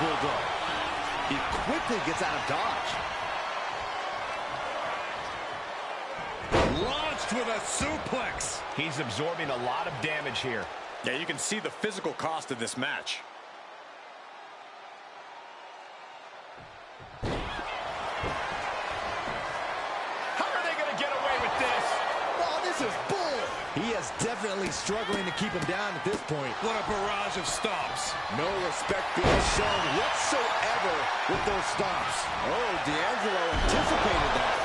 Bulldog. He quickly gets out of dodge. Launched with a suplex. He's absorbing a lot of damage here. Yeah, you can see the physical cost of this match. How are they going to get away with this? Oh, this is bull. He is definitely struggling to keep him down at this point. What a barrage of stomps. No respect being shown whatsoever with those stomps. Oh, D'Angelo anticipated that.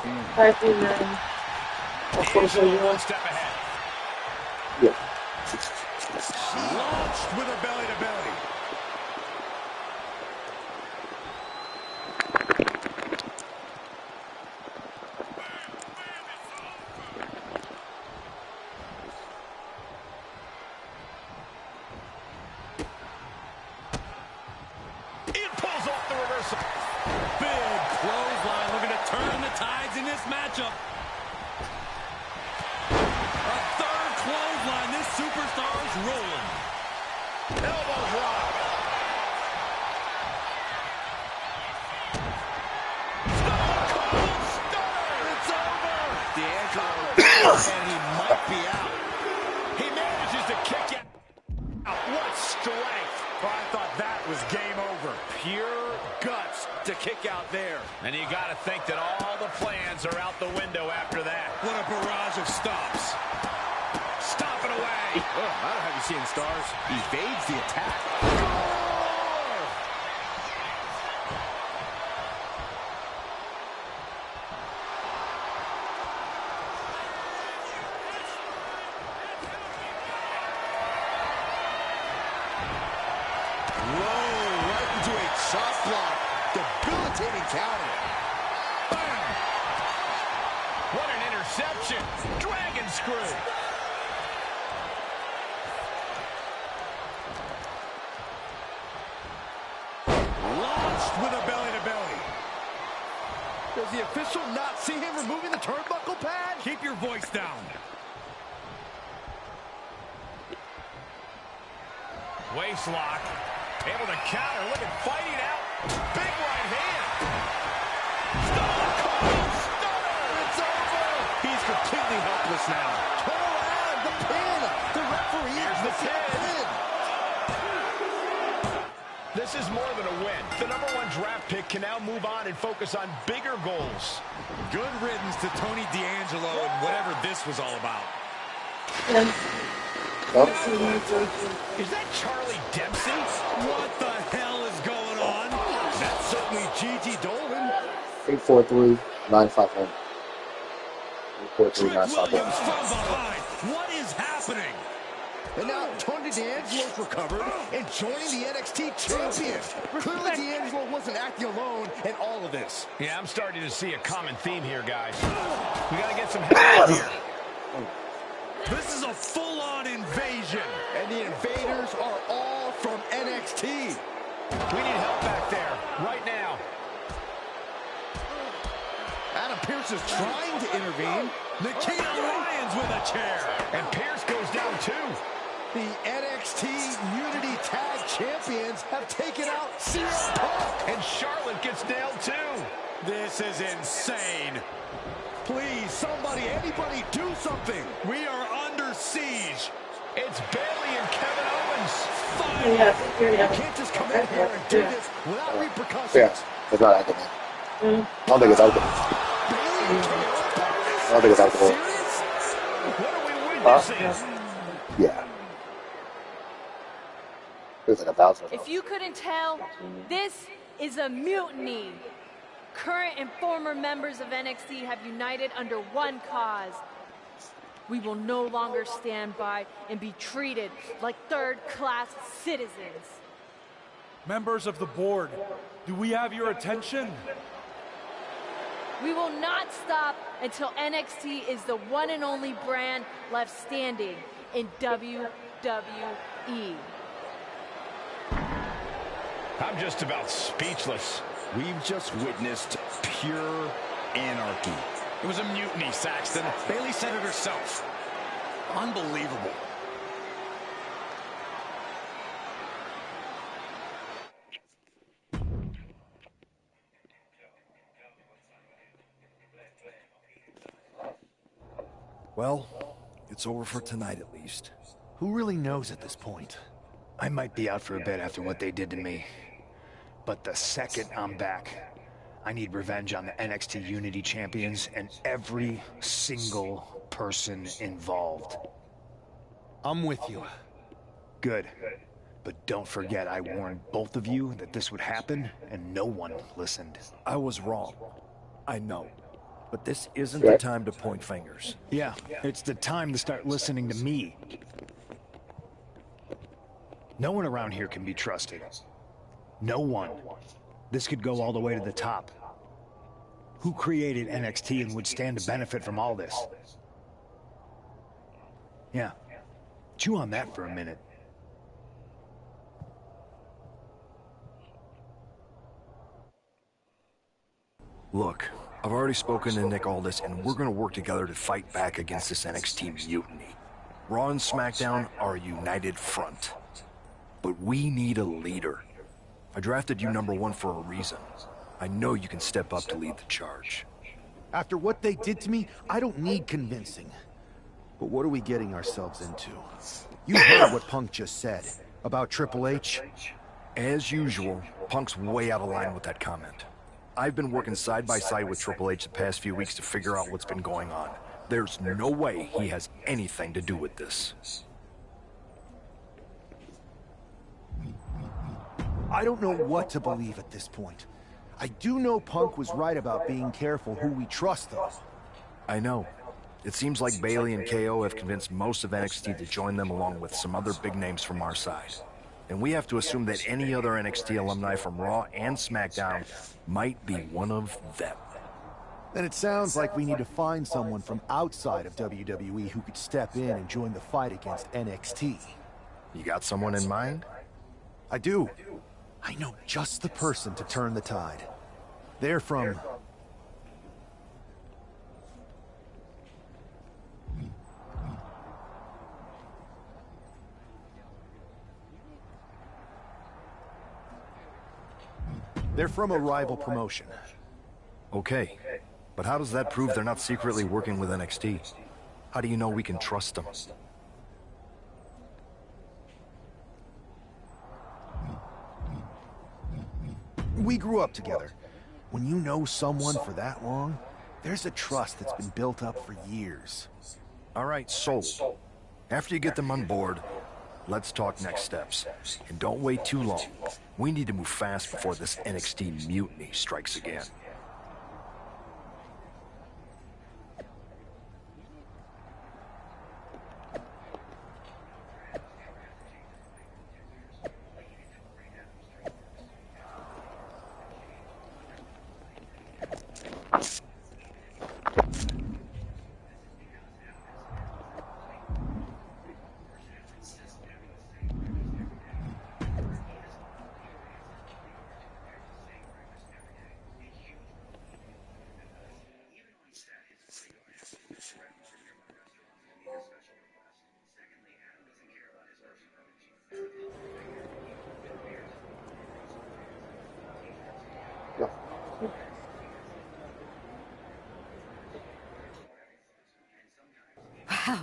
I think then. Of course, One step ahead. yeah. Launched with a belly-to-belly. It pulls off the reversal. Big clothesline looking to turn the tides in this matchup. A third clothesline. This superstar is rolling. Elbow drop. Stone Cold Stunner. It's over. D'Angelo, and he might be out. He manages to kick it out. What strength. Oh, I thought that was game over. Pure guts to kick out there. And you got to think that all the plans are out the window after that. What a barrage of stops. Stop it away. Oh, I don't have you seeing stars. Evades the attack. Whoa, right into a chop block. Debilitating counter. Bam. What an interception. Dragon screw. Launched with a belly-to-belly. Does the official not see him removing the turnbuckle pad? Keep your voice down. Waist lock. Able to counter. Look at fighting out. Big right hand. Stone Cold Stunner. It's over. He's completely helpless now. Turn around. The pin. The referee is the the pin. This is more than a win. The #1 draft pick can now move on and focus on bigger goals. Good riddance to Tony D'Angelo and whatever this was all about. Is that Charlie Dempsey? What the hell is going on? That's certainly Gigi Dolan. 843-951. 843-951. Williams from behind. What is happening? And now Tony D'Angelo's recovered and joining the NXT champion. Clearly D'Angelo wasn't acting alone in all of this. Yeah, I'm starting to see a common theme here, guys. We got to get some help here. This is a full-on invasion. And the invaders are all from NXT. We need help back there, right now. Adam Pearce is trying to intervene. Nikita Lyons with a chair. And Pierce goes down too. The NXT Unity Tag Champions have taken out CM Punk. And Charlotte gets nailed too. This is insane. Please, somebody, anybody, do something. We are under siege. It's Bayley and Kevin Owens. You can't just come in here and do this without repercussions. Yeah, it's not active. I don't think it's active. Bayley and Kevin Owens? I don't think it's active. Serious? What are we witnessing? Yeah. There's like 1,000. If you couldn't tell, this is a mutiny. Current and former members of NXT have united under one cause. We will no longer stand by and be treated like third-class citizens. Members of the board, do we have your attention? We will not stop until NXT is the one and only brand left standing in WWE. I'm just about speechless. We've just witnessed pure anarchy. It was a mutiny, Saxton. Bayley said it herself. Unbelievable. Well, it's over for tonight at least. Who really knows at this point? I might be out for a bit after what they did to me. But the second I'm back, I need revenge on the NXT Unity Champions and every single person involved. I'm with you. Good. But don't forget I warned both of you that this would happen, and no one listened. I was wrong. I know. But this isn't the time to point fingers. Yeah, it's the time to start listening to me. No one around here can be trusted. No one. This could go all the way to the top. Who created NXT and would stand to benefit from all this? Yeah. Chew on that for a minute. Look, I've already spoken to Nick Aldis, and we're gonna work together to fight back against this NXT mutiny. Raw and SmackDown are a united front. But we need a leader. I drafted you #1 for a reason. I know you can step up to lead the charge. After what they did to me, I don't need convincing. But what are we getting ourselves into? You heard what Punk just said about Triple H? As usual, Punk's way out of line with that comment. I've been working side by side with Triple H the past few weeks to figure out what's been going on. There's no way he has anything to do with this. I don't know what to believe at this point. I do know Punk was right about being careful who we trust, though. I know. It seems like Bayley and KO have convinced most of NXT to join them along with some other big names from our side. And we have to assume that any other NXT alumni from Raw and SmackDown might be one of them. Then it sounds like we need to find someone from outside of WWE who could step in and join the fight against NXT. You got someone in mind? I do. I know just the person to turn the tide. They're from... They're from a rival promotion. Okay, but how does that prove they're not secretly working with NXT? How do you know we can trust them? We grew up together. When you know someone for that long, there's a trust that's been built up for years. All right, sold. After you get them on board, let's talk next steps. And don't wait too long. We need to move fast before this NXT mutiny strikes again.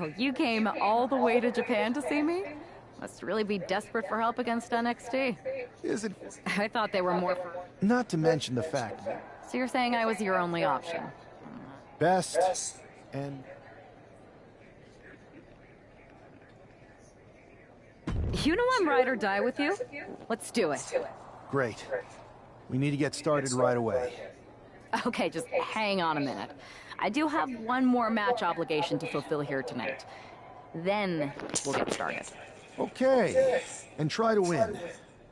Wow, you came all the way to Japan to see me? Must really be desperate for help against NXT. Is it? I thought they were more for... Not to mention the fact... So you're saying I was your only option? Best... and... You know I'm ride or die with you? Let's do it. Great. We need to get started right away. Okay, just hang on a minute. I do have one more match obligation to fulfill here tonight. Then we'll get started. Okay. And try to win.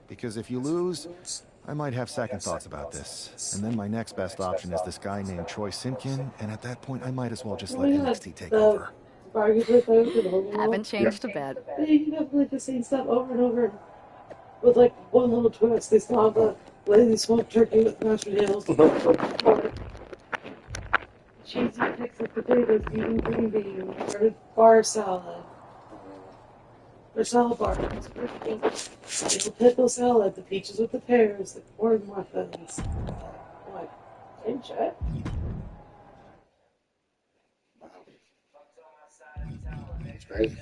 Because if you lose, I might have second thoughts about this. And then my next best option is this guy named Troy Simkin, and at that point I might as well just let NXT take over. Haven't changed a bit. You have like the same stuff over and over with like one little twist. They still have the lazy smoked turkey with mashed potatoes. Cheesy Texas potatoes, vegan green beans, or bar salad. Or salad bar. Little pickle salad, the peaches with the pears, the corn muffins. What? Same shit. Right?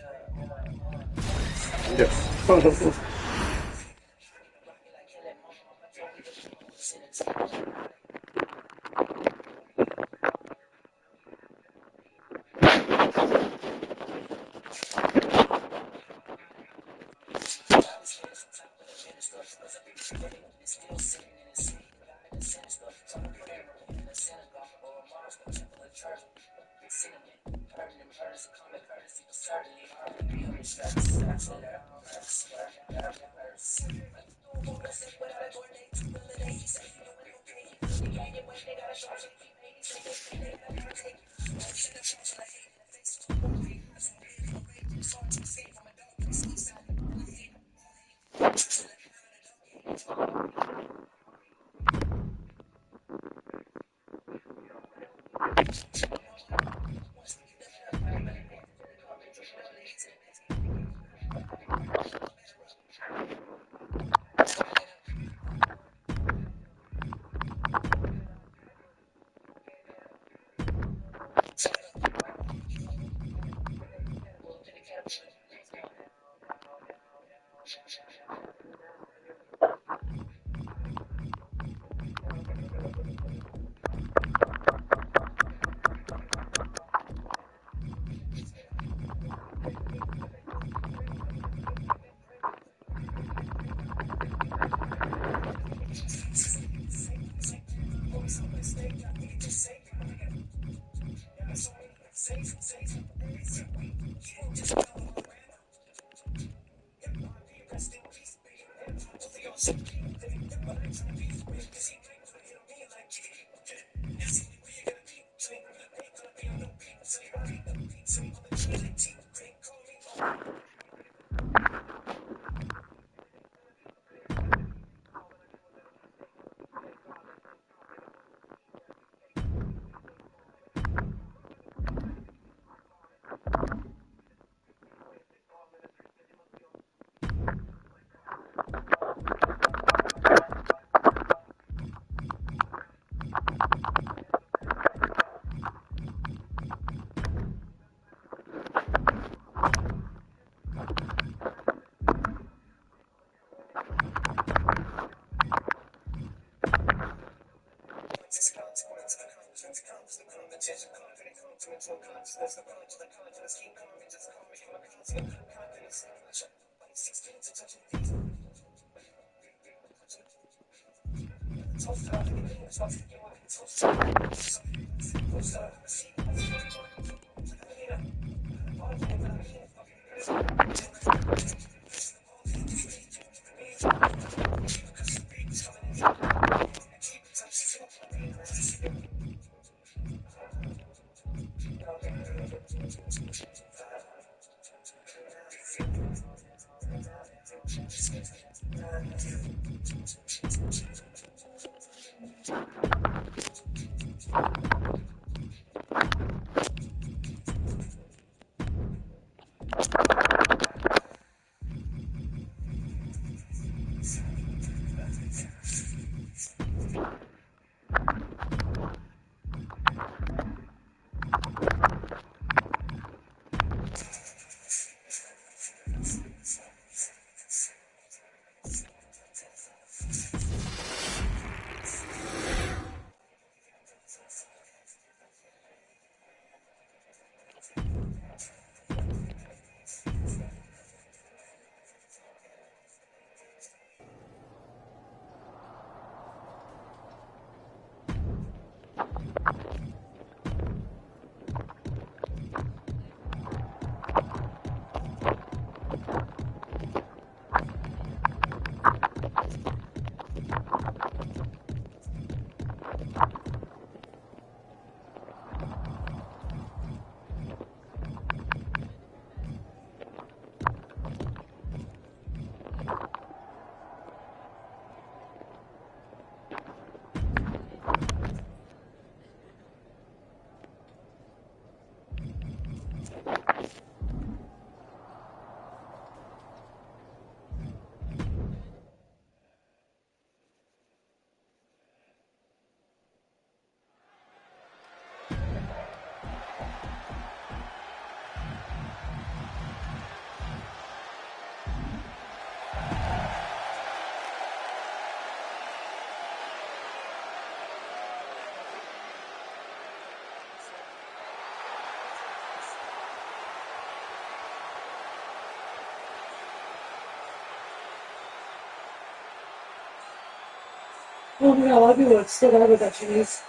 Oh my god, a lot of people would still have with that cheese.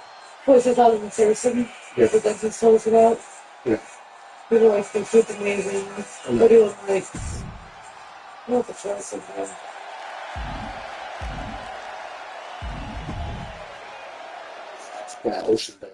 Places out in the person, yeah. The dentist told us about. Yeah. People like think food's amazing. But he was like, not the choice of them. Yeah, Ocean Bay.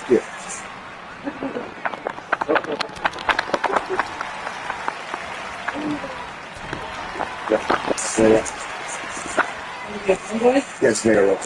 Yeah. Yes, Mayor.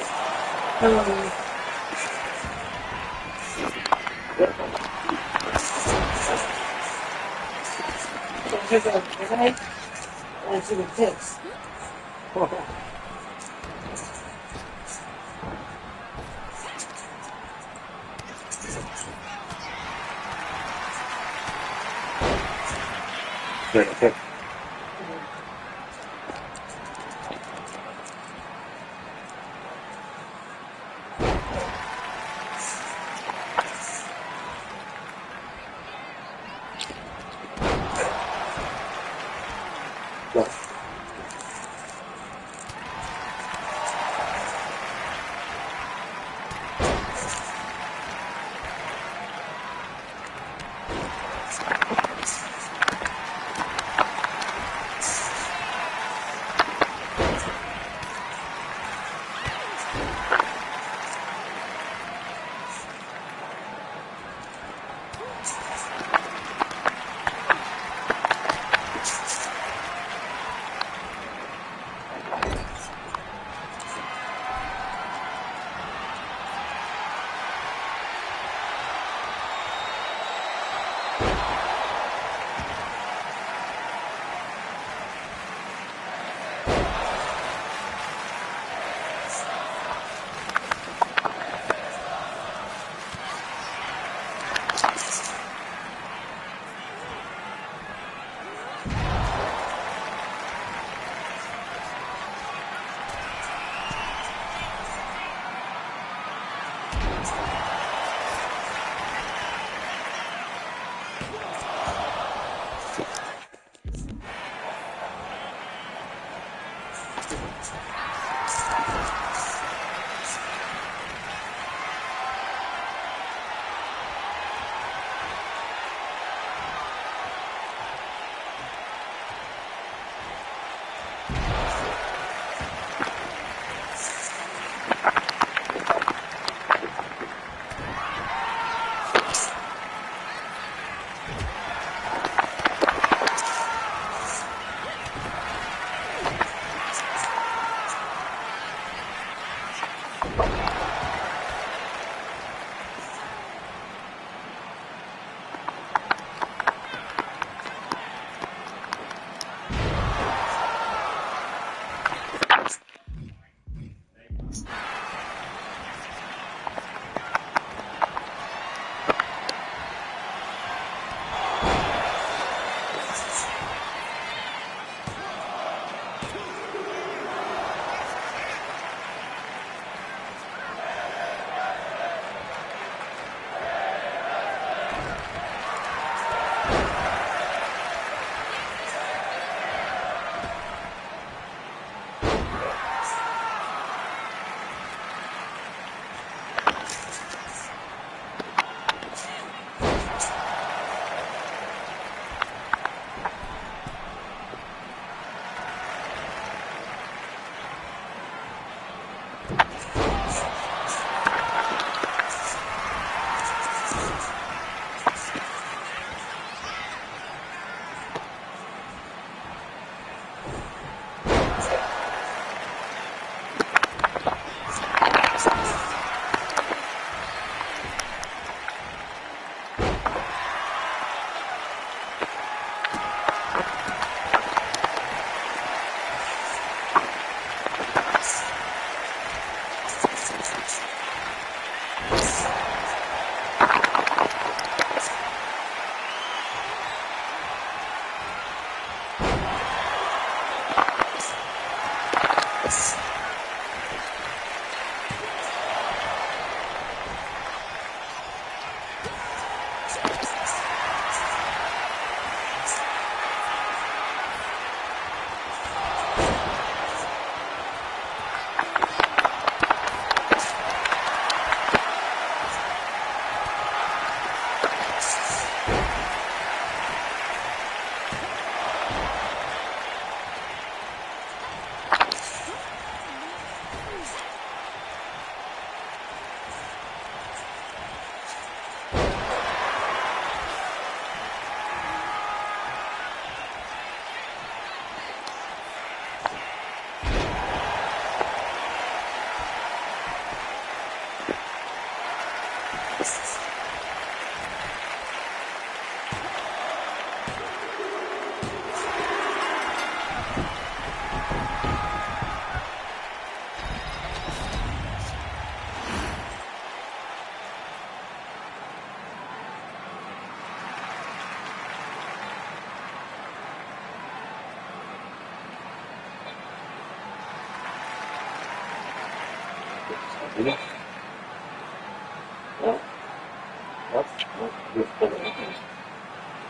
Okay.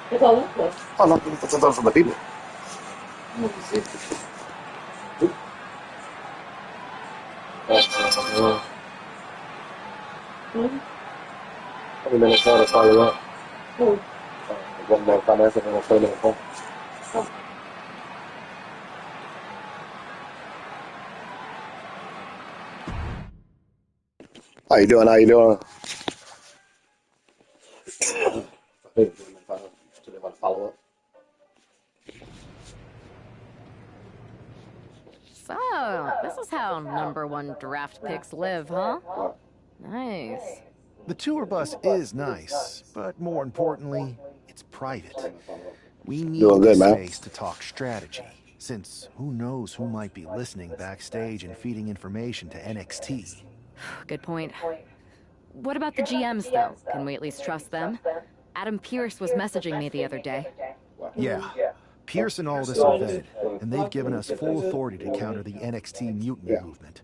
That's all that was. Oh, no, that's all from the people. How many minutes more to follow up? One more comment and then we'll play the phone. How you doing? How you doing? I think they want to follow up. So, this is how #1 draft picks live, huh? Nice. The tour bus is nice, but more importantly, it's private. We need Doing good, the man. space to talk strategy, since who knows who might be listening backstage and feeding information to NXT. Good point. What about the GMs, though? Can we at least trust them? Adam Pearce was messaging me the other day. Yeah. Pierce and Aldis are vetted, and they've given us full authority to counter the NXT mutiny movement.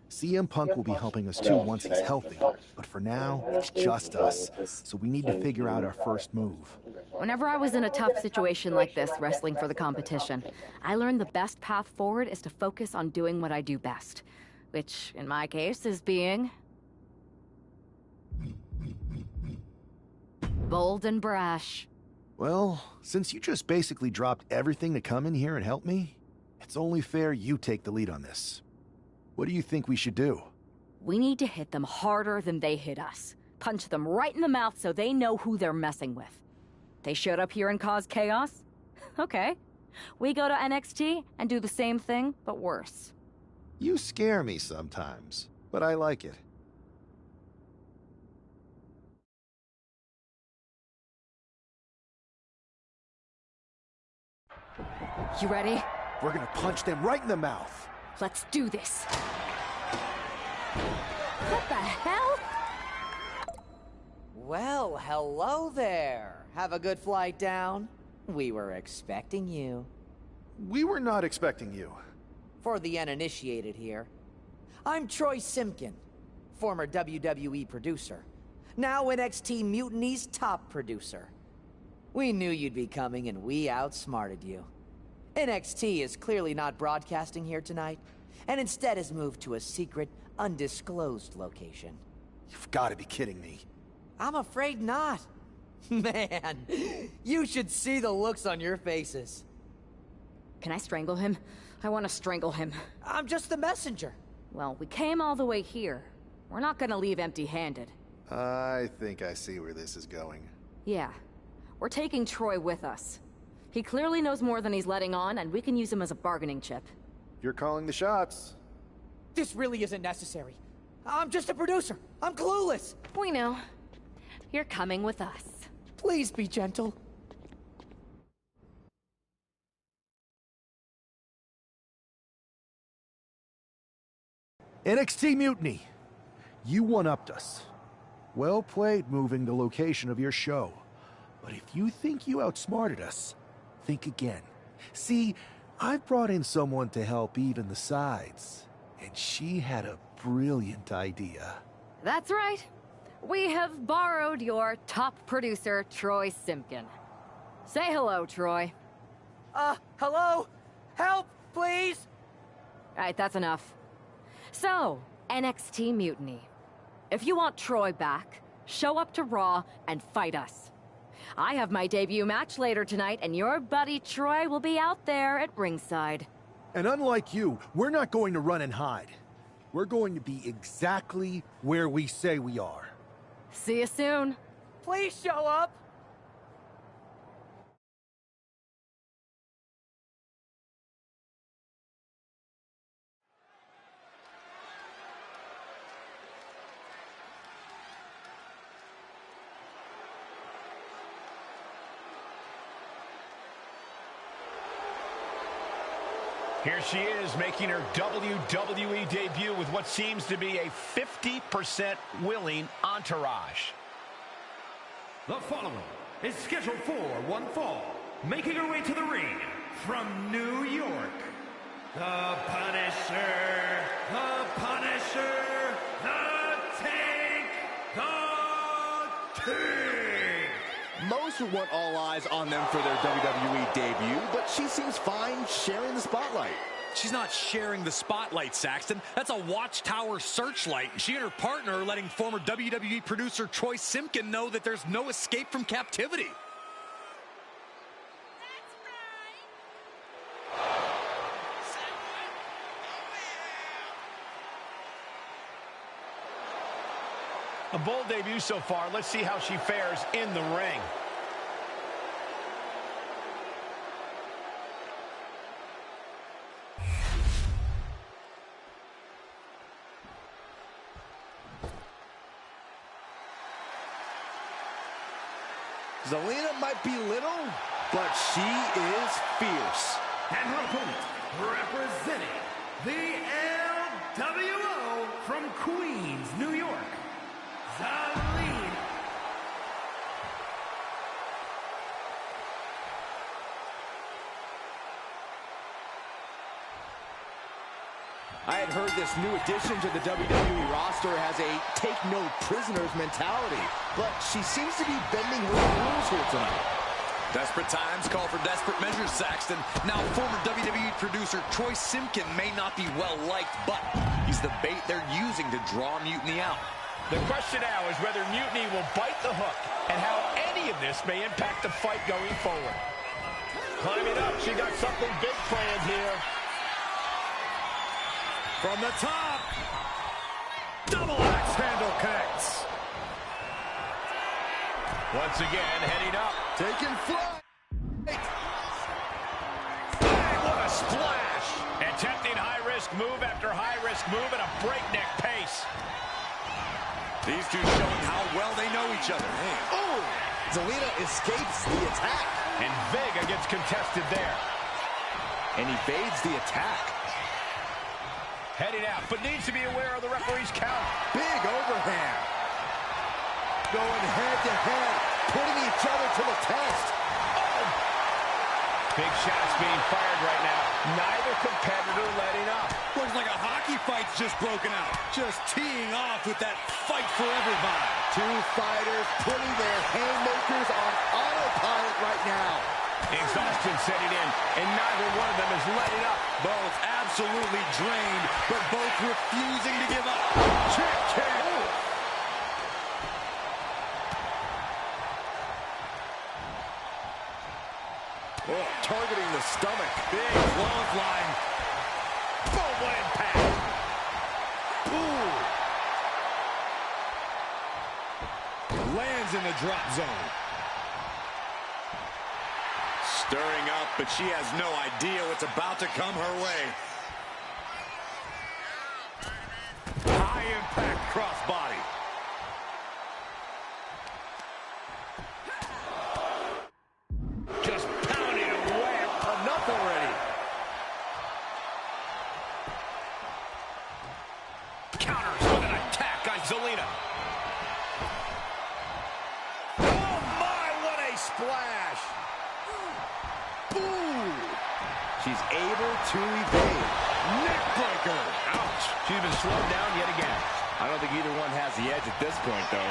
CM Punk will be helping us too once he's healthy, but for now, it's just us, so we need to figure out our first move. Whenever I was in a tough situation like this, wrestling for the competition, I learned the best path forward is to focus on doing what I do best, which, in my case, is being bold and brash. Well, since you just basically dropped everything to come in here and help me, it's only fair you take the lead on this. What do you think we should do? We need to hit them harder than they hit us. Punch them right in the mouth so they know who they're messing with. They showed up here and caused chaos? Okay. We go to NXT and do the same thing, but worse. You scare me sometimes, but I like it. You ready? We're gonna punch them right in the mouth. Let's do this. What the hell? Well, hello there. Have a good flight down. We were expecting you. We were not expecting you. For the uninitiated here, I'm Troy Simpkin, former WWE producer, now NXT Mutiny's top producer. We knew you'd be coming and we outsmarted you. NXT is clearly not broadcasting here tonight, and instead has moved to a secret, undisclosed location. You've got to be kidding me. I'm afraid not. Man, you should see the looks on your faces. Can I strangle him? I want to strangle him. I'm just the messenger. Well, we came all the way here. We're not gonna leave empty-handed. I think I see where this is going. Yeah. We're taking Troy with us. He clearly knows more than he's letting on, and we can use him as a bargaining chip. You're calling the shots. This really isn't necessary. I'm just a producer. I'm clueless. We know. You're coming with us. Please be gentle. NXT Mutiny. You one-upped us. Well played moving the location of your show. But if you think you outsmarted us, think again. See, I've brought in someone to help even the sides, and she had a brilliant idea. That's right. We have borrowed your top producer, Troy Simpkin. Say hello, Troy. Hello? Help, please? Alright, that's enough. So, NXT Mutiny. If you want Troy back, show up to Raw and fight us. I have my debut match later tonight, and your buddy Troy will be out there at ringside. And unlike you, we're not going to run and hide. We're going to be exactly where we say we are. See you soon. Please show up. Here she is, making her WWE debut with what seems to be a 50% willing entourage. The following is scheduled for one fall, making her way to the ring from New York, the Punisher, the Tank, the King. Most would want all eyes on them for their WWE debut, but she seems fine sharing the spotlight. She's not sharing the spotlight, Saxton. That's a Watchtower searchlight. She and her partner are letting former WWE producer Troy Simpkin know that there's no escape from captivity. A bold debut so far. Let's see how she fares in the ring. Zelina might be little, but she is fierce. And her opponent, representing the LWO from Queens, New York, Zelina. I had heard this new addition to the WWE roster has a take-no-prisoners mentality, but she seems to be bending her rules here tonight. Desperate times call for desperate measures, Saxton. Now, former WWE producer Troy Simpkin may not be well-liked, but he's the bait they're using to draw Mutiny out. The question now is whether Mutiny will bite the hook and how any of this may impact the fight going forward. Climbing up, she got something big planned here. From the top, double axe handle connects. Once again, heading up. Taking flight. Bang, what a splash. Attempting high-risk move after high-risk move at a breakneck pace. These two showing how well they know each other. Oh! Zelina escapes the attack. And Vega gets contested there. And evades the attack. Heading out, but needs to be aware of the referee's count. Big overhand. Going head-to-head, putting each other to the test. Oh. Big shots being fired right now. Neither competitor letting up. Looks like a hockey fight's just broken out. Just teeing off with that fight forever vibe. Two fighters putting their haymakers on autopilot right now. Exhaustion setting in, and neither one of them is letting up. Both absolutely drained, but both refusing to give up. Trick kick. Oh, targeting the stomach. Big clothesline. Boom, what impact. Ooh. Lands in the drop zone. Stirring up, but she has no idea what's about to come her way. High impact crossbody. Just pounding away. Enough already. Counters with an attack on Zelina. Oh my, what a splash. Boom! She's able to evade. Neckbreaker. Ouch. She's been slowed down yet again. I don't think either one has the edge at this point, though.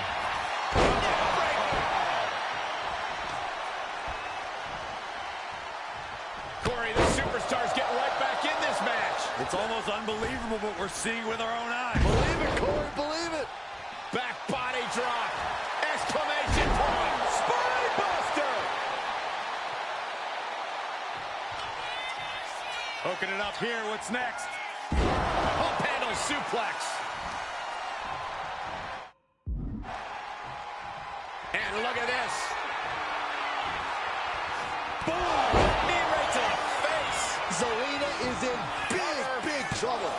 Corey, the superstars getting right back in this match. It's almost unbelievable what we're seeing with our own eyes. Believe it, Corey, believe it. Back body drop. Exclamation point. Spine buster. Soaking it up here. What's next? Pump handle suplex. And look at this. Boom! Knee right to the face. Zelina is in big trouble.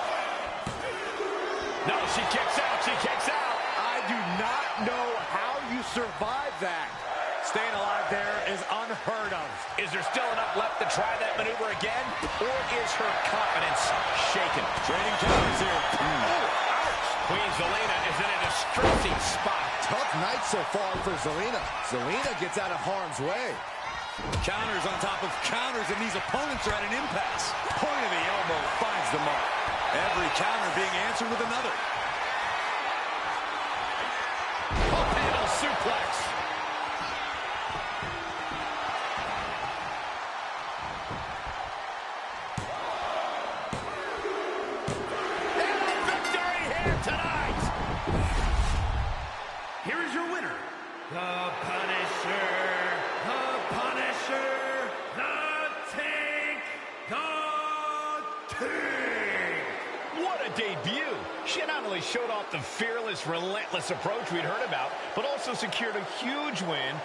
No, she kicks out. She kicks out. I do not know how you survive that. Staying alive there is unheard of. Is there still enough left to try that maneuver again? Or is her confidence shaken? Trading counters here. Oh, ouch. Queen Zelina is in a distressing spot. Tough night so far for Zelina. Zelina gets out of harm's way. Counters on top of counters, and these opponents are at an impasse. Point of the elbow finds the mark. Every counter being answered with another. Pump handle suplex. Here is your winner, the Punisher, the Tank, the Tank. What a debut. She not only showed off the fearless, relentless approach we'd heard about, but also secured a huge win.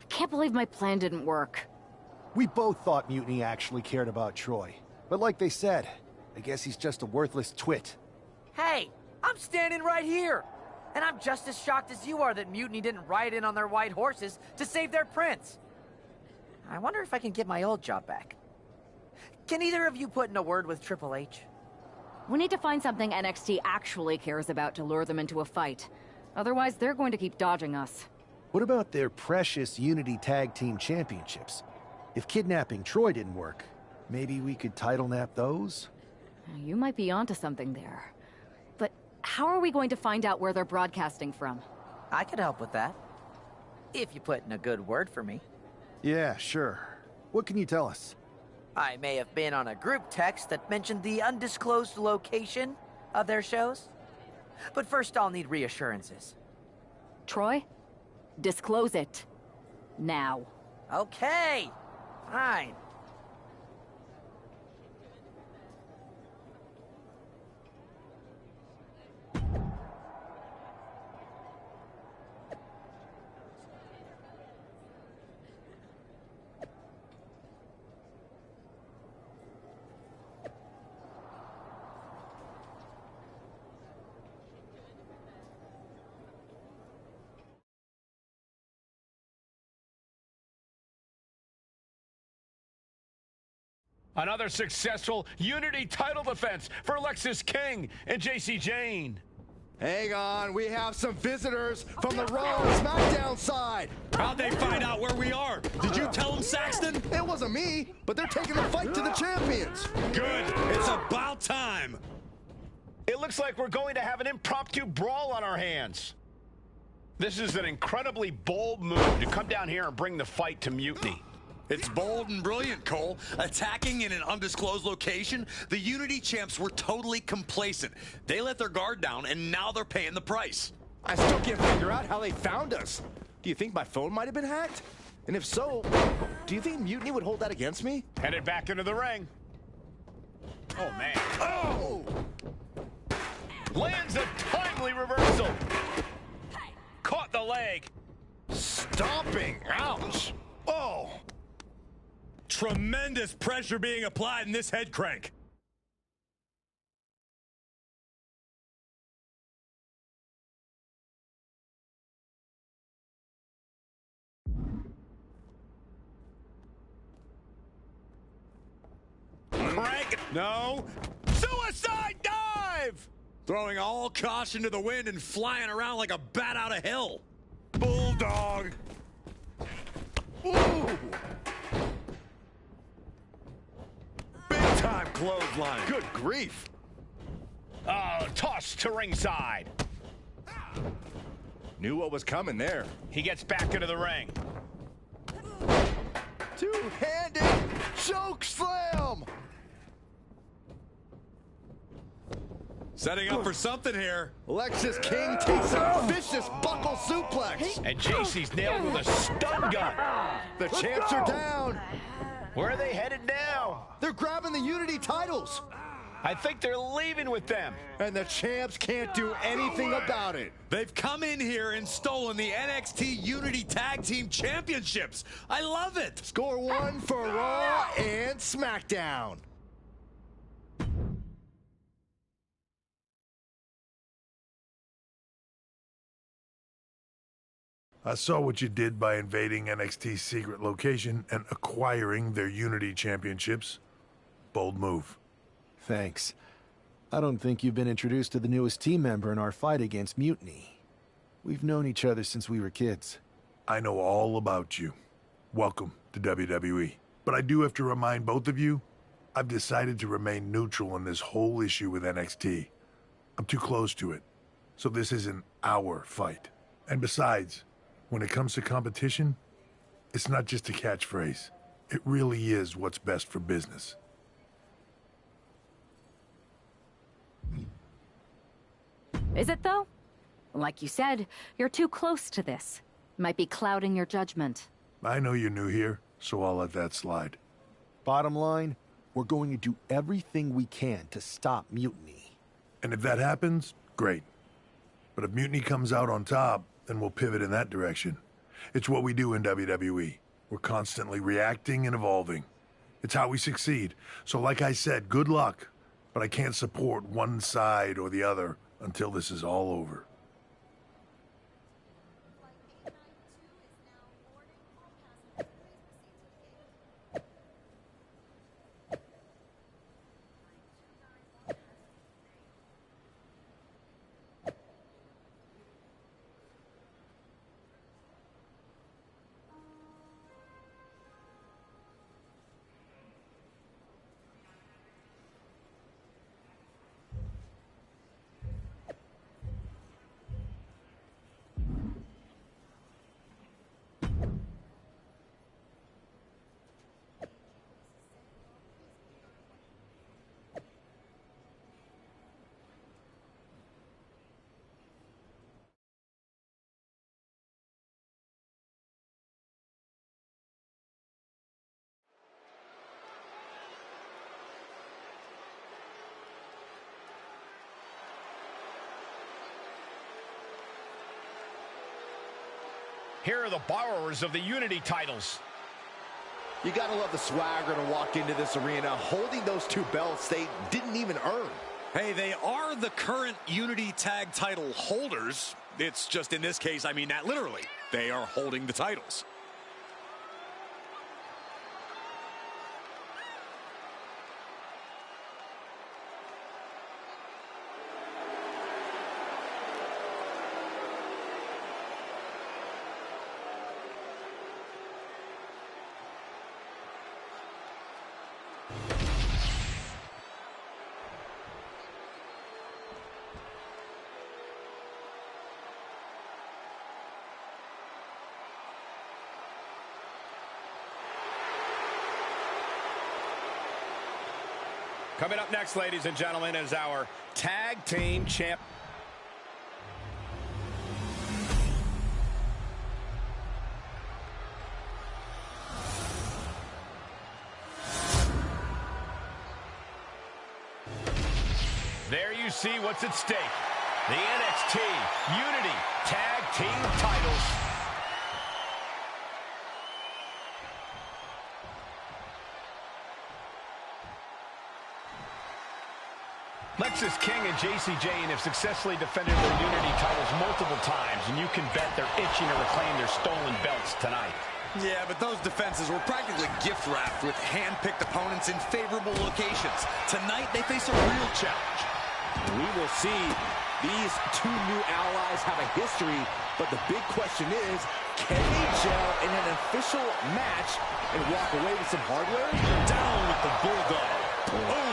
I can't believe my plan didn't work. We both thought Mutiny actually cared about Troy. But like they said, I guess he's just a worthless twit. Hey, I'm standing right here. And I'm just as shocked as you are that Mutiny didn't ride in on their white horses to save their prince. I wonder if I can get my old job back. Can either of you put in a word with Triple H? We need to find something NXT actually cares about to lure them into a fight. Otherwise, they're going to keep dodging us. What about their precious Unity Tag Team Championships? If kidnapping Troy didn't work, maybe we could title nap those? You might be onto something there. But how are we going to find out where they're broadcasting from? I could help with that. If you put in a good word for me. Yeah, sure. What can you tell us? I may have been on a group text that mentioned the undisclosed location of their shows. But first I'll need reassurances. Troy? Disclose it. Now. Okay. Fine. Another successful Unity title defense for Lexis King and JC Jane. Hang on, we have some visitors from the Raw and SmackDown side. How'd they find out where we are? Did you tell them, Saxton? It wasn't me, but they're taking the fight to the champions. Good. It's about time. It looks like we're going to have an impromptu brawl on our hands. This is an incredibly bold move to come down here and bring the fight to Mutiny. It's bold and brilliant, Cole. Attacking in an undisclosed location, the Unity champs were totally complacent. They let their guard down, and now they're paying the price. I still can't figure out how they found us. Do you think my phone might have been hacked? And if so, do you think Mutiny would hold that against me? Headed back into the ring. Oh, man. Oh! Lands a timely reversal. Caught the leg. Stomping. Ouch. Oh! Tremendous pressure being applied in this head crank. Crank. No. Suicide dive! Throwing all caution to the wind and flying around like a bat out of hell. Bulldog. Ooh! Time clothesline. Good grief. Toss to ringside. Knew what was coming there. He gets back into the ring. Two-handed choke slam. Setting up for something here. Lexus King takes a vicious buckle suplex. And JC's nailed with a stun gun. The champs are down. Where are they headed now? They're grabbing the Unity titles. I think they're leaving with them. And the champs can't do anything about it. They've come in here and stolen the NXT Unity Tag Team Championships. I love it. Score one for Raw and SmackDown. I saw what you did by invading NXT's secret location and acquiring their Unity Championships. Bold move. Thanks. I don't think you've been introduced to the newest team member in our fight against Mutiny. We've known each other since we were kids. I know all about you. Welcome to WWE. But I do have to remind both of you, I've decided to remain neutral in this whole issue with NXT. I'm too close to it. So this isn't our fight. And besides, when it comes to competition, it's not just a catchphrase. It really is what's best for business. Is it, though? Like you said, you're too close to this. Might be clouding your judgment. I know you're new here, so I'll let that slide. Bottom line, we're going to do everything we can to stop Mutiny. And if that happens, great. But if Mutiny comes out on top, then we'll pivot in that direction. It's what we do in WWE. We're constantly reacting and evolving. It's how we succeed. So like I said, good luck. But I can't support one side or the other until this is all over. Here are the borrowers of the Unity titles. You gotta love the swagger to walk into this arena holding those two belts they didn't even earn. Hey, they are the current Unity Tag title holders. It's just in this case, I mean that literally. They are holding the titles. Coming up next, ladies and gentlemen, is our Tag Team Champ. There you see what's at stake. The NXT Unity Tag Team titles. Lexus King and JC Jane have successfully defended their Unity titles multiple times, and you can bet they're itching to reclaim their stolen belts tonight. Yeah, but those defenses were practically gift-wrapped with hand-picked opponents in favorable locations. Tonight, they face a real challenge. We will see. These two new allies have a history, but the big question is, can they gel in an official match and walk away with some hardware? Down with the Bulldog. Boom.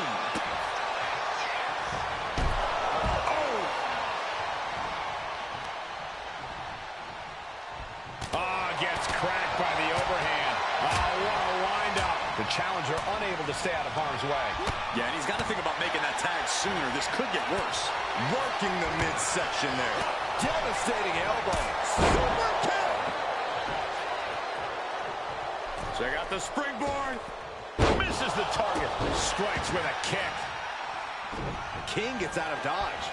challenger unable to stay out of harm's way. Yeah, and he's got to think about making that tag sooner. This could get worse. Working the midsection there. Devastating elbow. Super kick. Check out the springboard. Misses the target. Strikes with a kick. King gets out of dodge.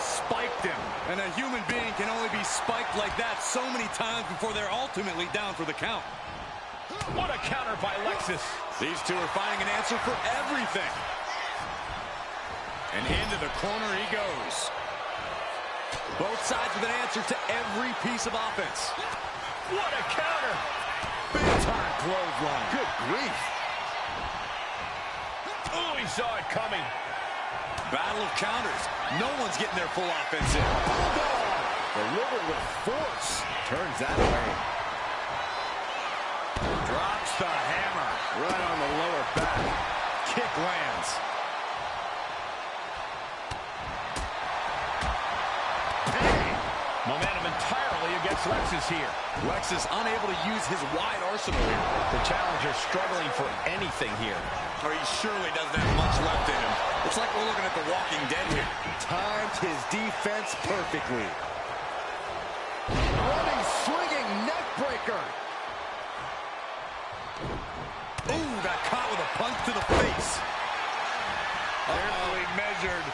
Spiked him. And a human being can only be spiked like that so many times before they're ultimately down for the count. What a counter by Lexus. These two are finding an answer for everything. And into the corner he goes. Both sides with an answer to every piece of offense. What a counter. Big time clothesline. Good grief. Oh, he saw it coming. Battle of counters. No one's getting their full offense in. Delivered with force. Turns that way. Drops the hammer. Right on the lower back. Kick lands. Momentum entirely against Lexus here. Lexus unable to use his wide arsenal here. The challenger struggling for anything here. Or he surely doesn't have much left in him. It's like we're looking at The Walking Dead here. Timed his defense perfectly. Running, swinging neck breaker. Ooh, got caught with a punch to the face. Carefully measured.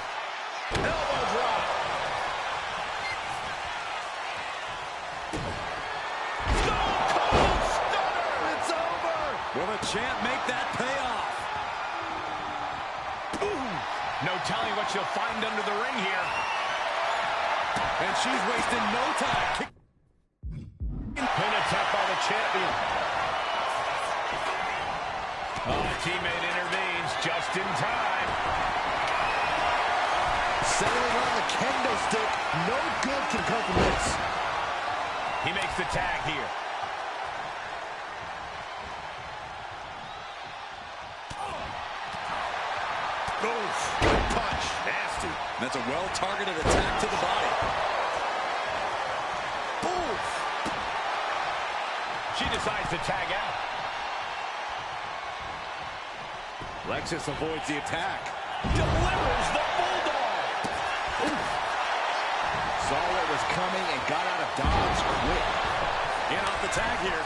Elbow drop. Will the champ make that pay off? Ooh, no telling what she'll find under the ring here. And she's wasting no time. Pin attempt by the champion. Oh, a teammate intervenes just in time. Settling on the kendo stick. No good can come from this. He makes the tag here. Good punch. Nasty. That's a well-targeted attack to the body. Oof. She decides to tag out. Lexus avoids the attack. Delivers the bulldog. Oof. Saw what was coming and got out of dodge quick. In off the tag here.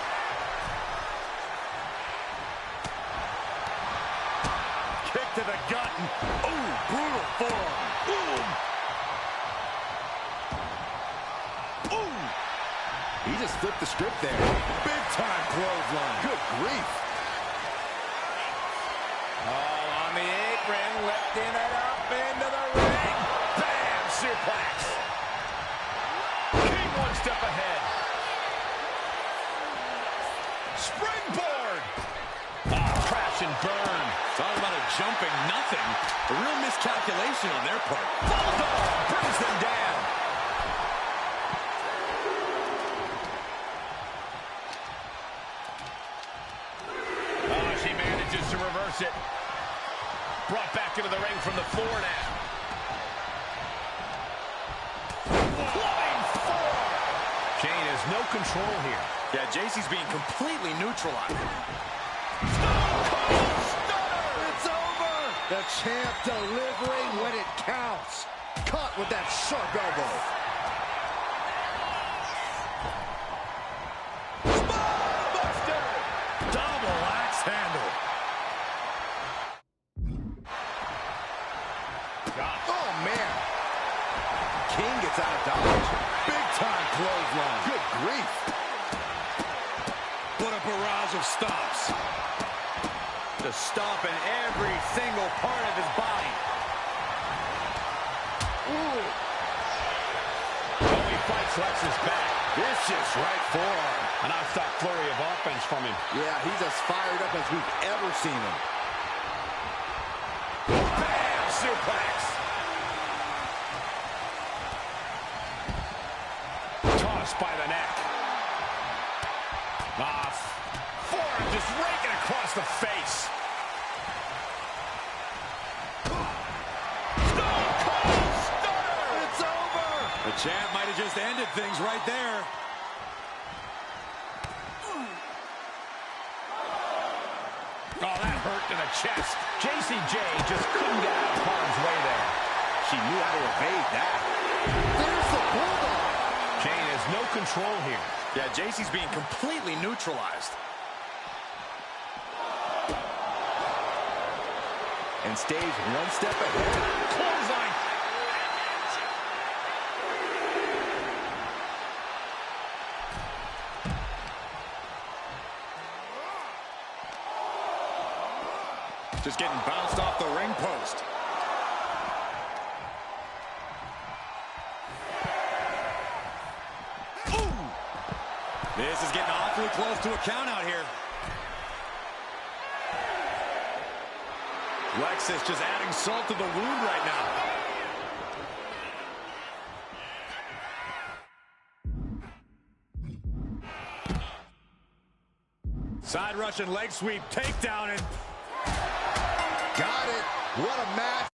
To the gut. Ooh, brutal forearm. Boom. Ooh. He just flipped the script there. Big time clothesline. Good grief. All on the apron, lifting it up into the ring. Bam! Suplex. King one step ahead. Springboard. Crash and burn. Talk about a jumping nothing. A real miscalculation on their part. Bulldog brings them down. Oh, she manages to reverse it. Brought back into the ring from the floor now. Flying forward. Shane has no control here. Yeah, JC's being completely neutralized. The champ delivering when it counts. Caught with that sharp elbow. Spinebuster! Double axe handle. Oh, man. King gets out of dodge. Big time clothesline. Good grief. What a barrage of stops. Just stomping every single part of his body. Ooh. Oh, he fights Lexus back. Vicious right forearm. A non-stop flurry of offense from him. Yeah, he's as fired up as we've ever seen him. Bam! Suplex. Tossed by the neck. Forearm just raking across the face. Champ might have just ended things right there. Oh, that hurt to the chest. JCJ just couldn't get out of harm's way there. She knew how to evade that. There's the bulldog. Kane has no control here. Yeah, JC's being completely neutralized. And stays one step ahead. Clothesline. Just getting bounced off the ring post. Ooh! This is getting awfully close to a count out here. Lexus just adding salt to the wound right now. Side Russian leg sweep, takedown, and Got it. What a match.